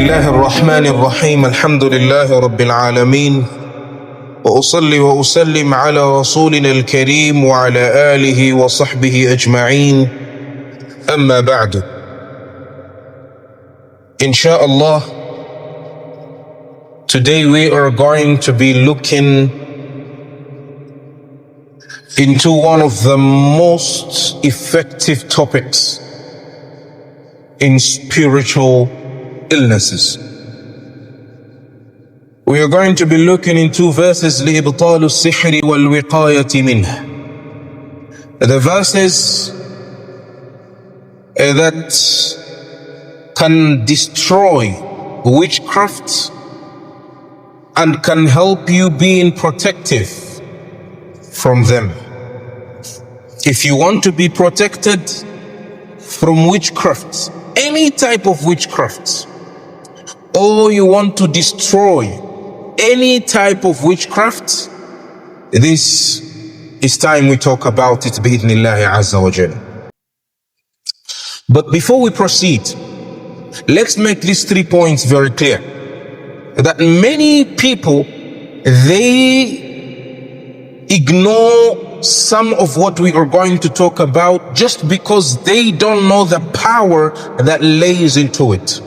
الله الرحمن الرحيم الحمد لله رب العالمين وأصلي وأسلم على رسولنا الكريم وعلى آله وصحبه أجمعين أما بعد. Inshallah, today we are going to be looking into one of the most effective topics in spiritual illnesses. We are going to be looking into verses لإبطال السحر والوقاية منه. The verses that can destroy witchcraft and can help you being protective from them. If you want to be protected from witchcraft, any type of witchcraft, or you want to destroy any type of witchcraft, this is time we talk about it bi'idhnillahi azza wa jal. But before we proceed, let's make these 3 points very clear. That many people, they ignore some of what we are going to talk about just because they don't know the power that lays into it.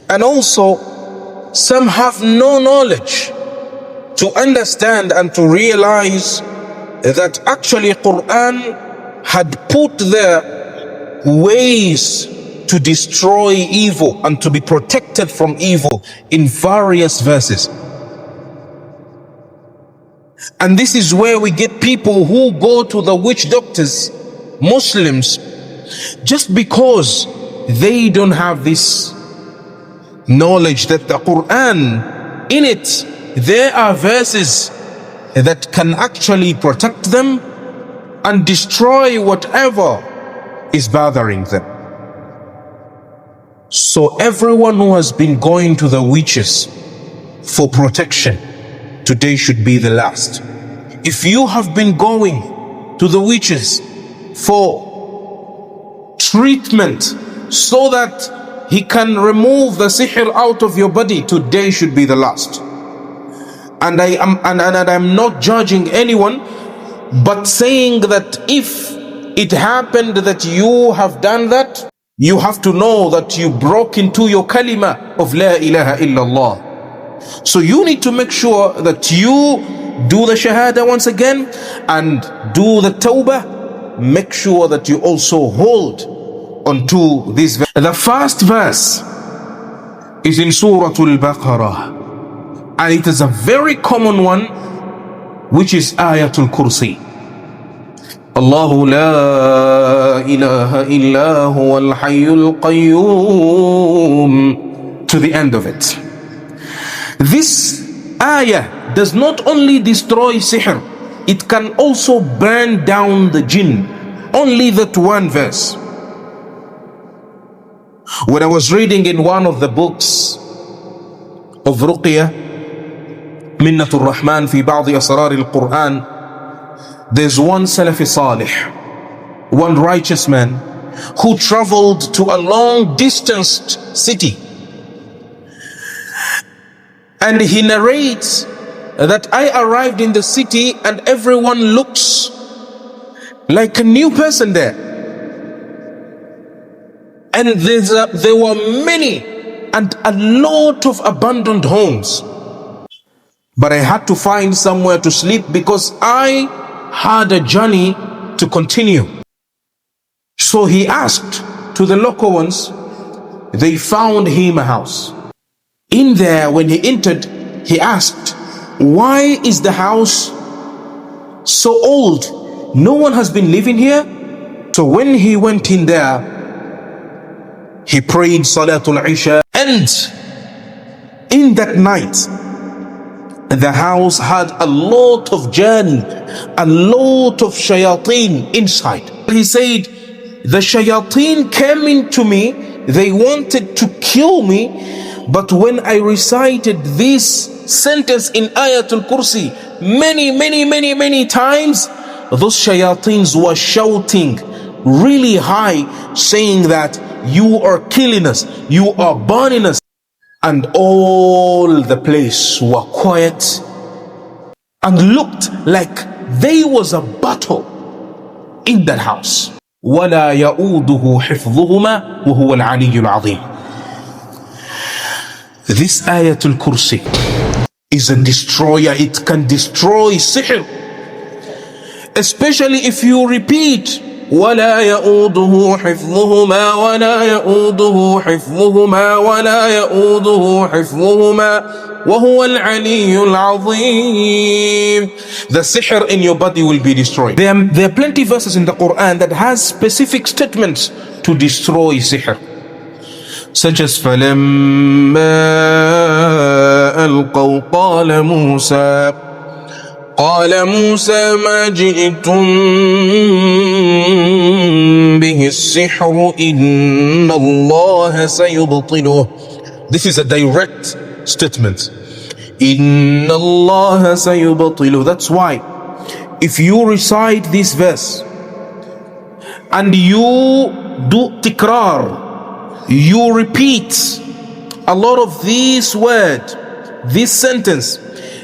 And also, some have no knowledge to understand and to realize that actually Quran had put there ways to destroy evil and to be protected from evil in various verses. And this is where we get people who go to the witch doctors, Muslims, just because they don't have this knowledge that the Quran, in it, there are verses that can actually protect them and destroy whatever is bothering them. So everyone who has been going to the witches for protection, today should be the last. If you have been going to the witches for treatment so that he can remove the sihr out of your body, today should be the last. And I'm not judging anyone, but saying that if it happened that you have done that, you have to know that you broke into your kalima of La ilaha illallah. So you need to make sure that you do the shahada once again and do the tawbah. Make sure that you also hold onto this verse. The first verse is in Surah Al-Baqarah, and it is a very common one, which is Ayatul Kursi. Allahu la ilaha illa huwa al-hayyul qayyum, to the end of it. This ayah does not only destroy sihr, it can also burn down the jinn. Only that one verse. When I was reading in one of the books of Ruqya, Minnatul Rahman fi ba'di asrar al-Quran, there's one Salafi Salih, one righteous man who traveled to a long distanced city. And he narrates that I arrived in the city and everyone looks like a new person there. And there were many and a lot of abandoned homes. But I had to find somewhere to sleep because I had a journey to continue. So he asked to the local ones. They found him a house. In there, when he entered, he asked, why is the house so old? No one has been living here? So when he went in there, he prayed Salatul Isha, and in that night, the house had a lot of jinn, a lot of shayateen inside. He said, the shayateen came into me, they wanted to kill me, but when I recited this sentence in Ayatul Kursi many times, those shayateens were shouting really high, saying that you are killing us, you are burning us. And all the place were quiet and looked like there was a battle in that house. وَلَا يَؤُودُهُ حِفْظُهُمَا وَهُوَ الْعَلِيُّ الْعَظِيمُ. This Ayatul Kursi is a destroyer. It can destroy sihr, especially if you repeat ولا يؤوده حفظهما ولا يؤوده حفظهما ولا يؤوده حفظهما وهو العلي العظيم. The sihr in your body will be destroyed. There are plenty of verses in the Quran that has specific statements to destroy sihr, such as فَلَمَّا أَلْقَوْا قال موسى ما جئتم به السحر إن الله سيبطله. This is a direct statement. إن الله سيبطله. That's why if you recite this verse and you do tikrar, you repeat a lot of this word, this sentence,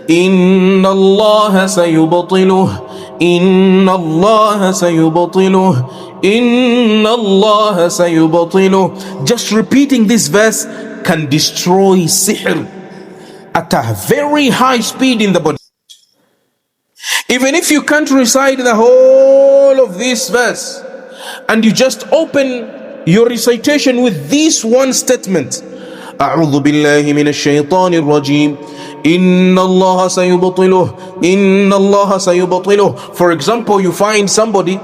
إن الله سيبطله إن الله سيبطله إن الله سيبطله. Just repeating this verse can destroy sihr at a very high speed in the body. Even if you can't recite the whole of this verse and you just open your recitation with this one statement, أعوذ بالله من الشيطان الرجيم إن الله سيبطله إن الله سيبطله. For example, you find somebody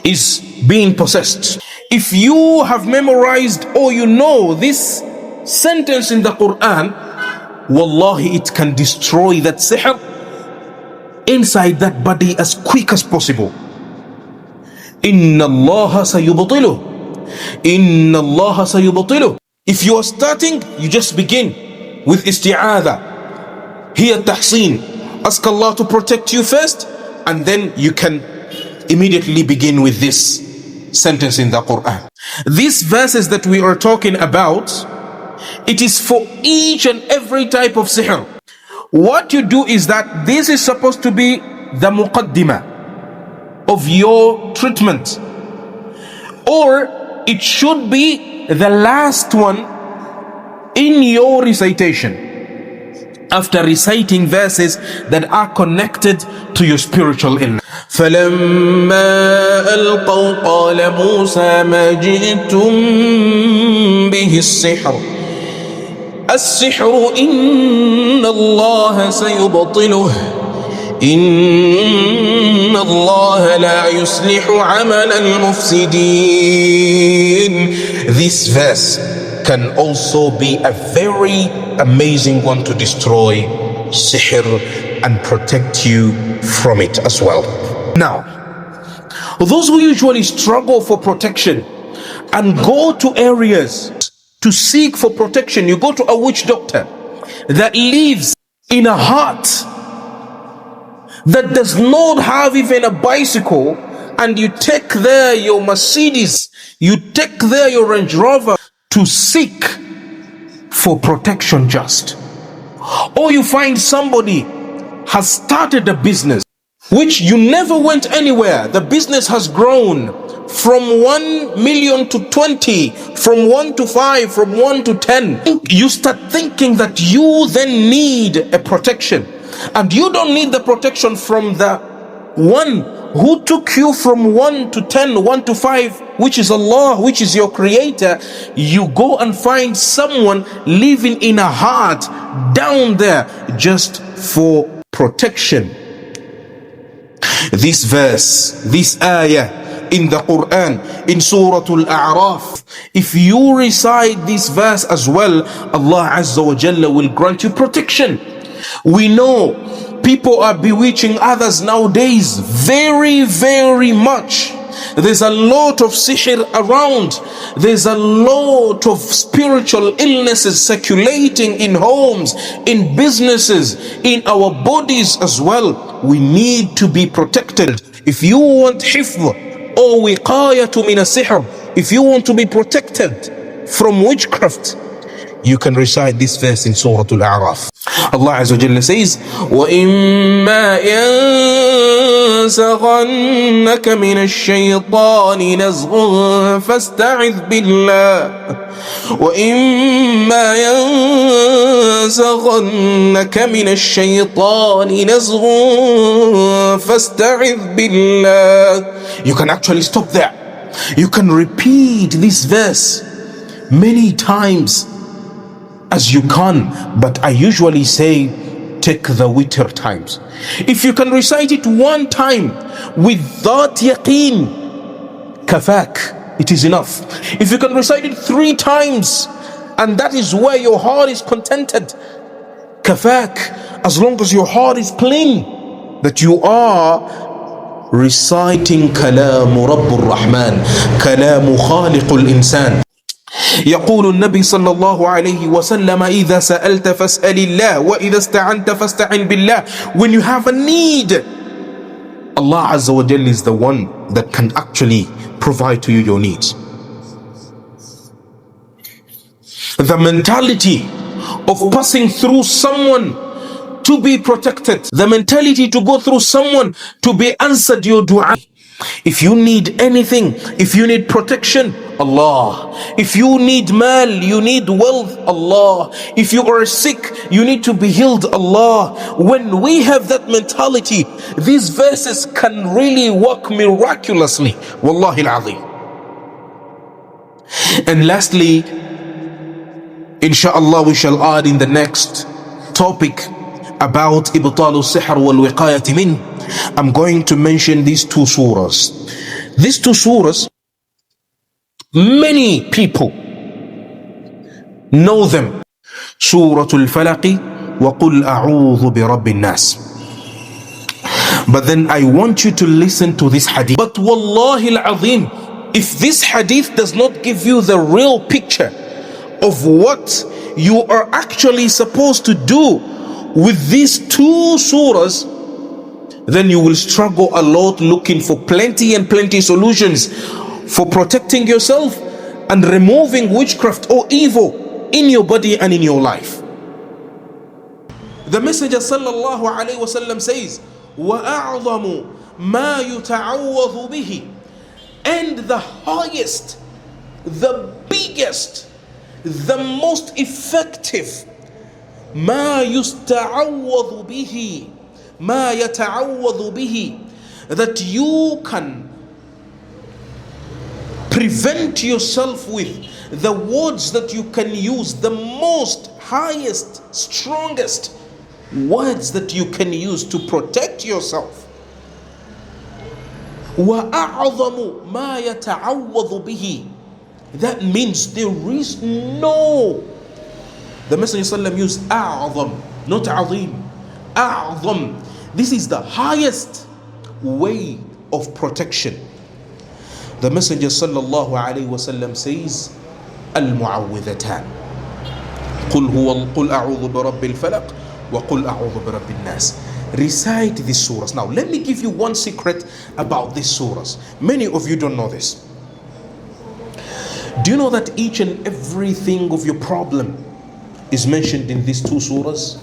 is being possessed. If you have memorized or you know this sentence in the Quran, wallahi, it can destroy that sihr inside that body as quick as possible. Inna Allah sayubtiluh. Inna Allah sayubtiluh. If you are starting, you just begin with isti'adha. Here tahseen. Ask Allah to protect you first, and then you can immediately begin with this sentence in the Quran. These verses that we are talking about, it is for each and every type of sihr. What you do is that this is supposed to be the muqaddimah of your treatment, or it should be the last one in your recitation after reciting verses that are connected to your spiritual illness. فَلَمَّا أَلْقَوْا قَالَ مُوسَى مَا جِئْتُمْ بِهِ السِّحْرُ إِنَّ اللَّهَ سَيُبْطِلُهُ إِنَّ اللَّهَ لَا يُصْلِحُ عَمَلَ الْمُفْسِدِينَ. This verse can also be a very amazing one to destroy sihr and protect you from it as well. Now, those who usually struggle for protection and go to areas to seek for protection, you go to a witch doctor that lives in a hut that does not have even a bicycle, and you take there your Mercedes, you take there your Range Rover to seek for protection just. Or you find somebody has started a business which you never went anywhere. The business has grown from 1 million to 20, from 1 to 5, from 1 to 10. You start thinking that you then need a protection, and you don't need the protection from the one who took you from 1 to 10, 1 to 5, which is Allah, which is your creator. You go and find someone living in a hut down there just for protection. This verse, this ayah in the Quran, in Surah Al-A'raf, if you recite this verse as well, Allah Azza wa Jalla will grant you protection. We know people are bewitching others nowadays very, very much. There's a lot of sihr around. There's a lot of spiritual illnesses circulating in homes, in businesses, in our bodies as well. We need to be protected. If you want hifz or wiqayatu min as-sihr, if you want to be protected from witchcraft, you can recite this verse in Surah Al-A'raf. Allah Azza wa Jalla says, وَإِمَّا يَنزَغَنَّكَ مِنَ الشَّيْطَانِ نَزْغٌ فَاسْتَعِذْ بِاللَّهِ وَإِمَّا يَنزَغَنَّكَ مِنَ الشَّيْطَانِ نَزْغٌ فَاسْتَعِذْ بِاللَّهِ. You can actually stop there. You can repeat this verse many times as you can, but I usually say take the witr times. If you can recite it one time with that yaqeen, kafak, it is enough. If you can recite it 3 times and that is where your heart is contented, kafak, as long as your heart is plain that you are reciting kalamu Rabbur Rahman, kalamu Khaliqul Insan. يقول النبي صلى الله عليه وسلم إذا سألت فاسأل الله وإذا استعنت فاستعن بالله. When you have a need, Allah Azza wa Jalla is the one that can actually provide to you your needs. The mentality of passing through someone to be protected, the mentality to go through someone to be answered your dua. If you need anything, if you need protection, Allah. If you need mal, you need wealth, Allah. If you are sick, you need to be healed, Allah. When we have that mentality, these verses can really work miraculously. Wallahi al-azim. And lastly, inshallah, we shall add in the next topic about ibtalu sihr wal wiqayati min. I'm going to mention these 2 surahs. These 2 surahs, many people know them. Surah Al-Falaq wa Qul A'udhu bi Rabbin Nas. But then I want you to listen to this hadith. But wallahi al-azim, if this hadith does not give you the real picture of what you are actually supposed to do with these 2 surahs, then you will struggle a lot looking for plenty and plenty solutions for protecting yourself and removing witchcraft or evil in your body and in your life. The Messenger sallallahu alayhi wa sallam says, وَأَعْظَمُ مَا يُتَعَوَّضُ بِهِ. And the highest, the biggest, the most effective, مَا يُسْتَعَوَّضُ بِهِ, مَا يَتَعَوَّضُ بِهِ, that you can prevent yourself with, the words that you can use, the most highest, strongest words that you can use to protect yourself. وَأَعْظَمُ مَا يَتَعَوَّضُ بِهِ. That means there is no, the Messenger sallam used أعظم, not عظيم. أعظم. This is the highest way of protection. The Messenger sallallahu alayhi wa sallam says, المعوذتان قل أعوذ برب الفلق وقل أعوذ برب الناس. Recite these surahs. Now let me give you one secret about these surahs. Many of you don't know this. Do you know that each and everything of your problem is mentioned in these 2 surahs?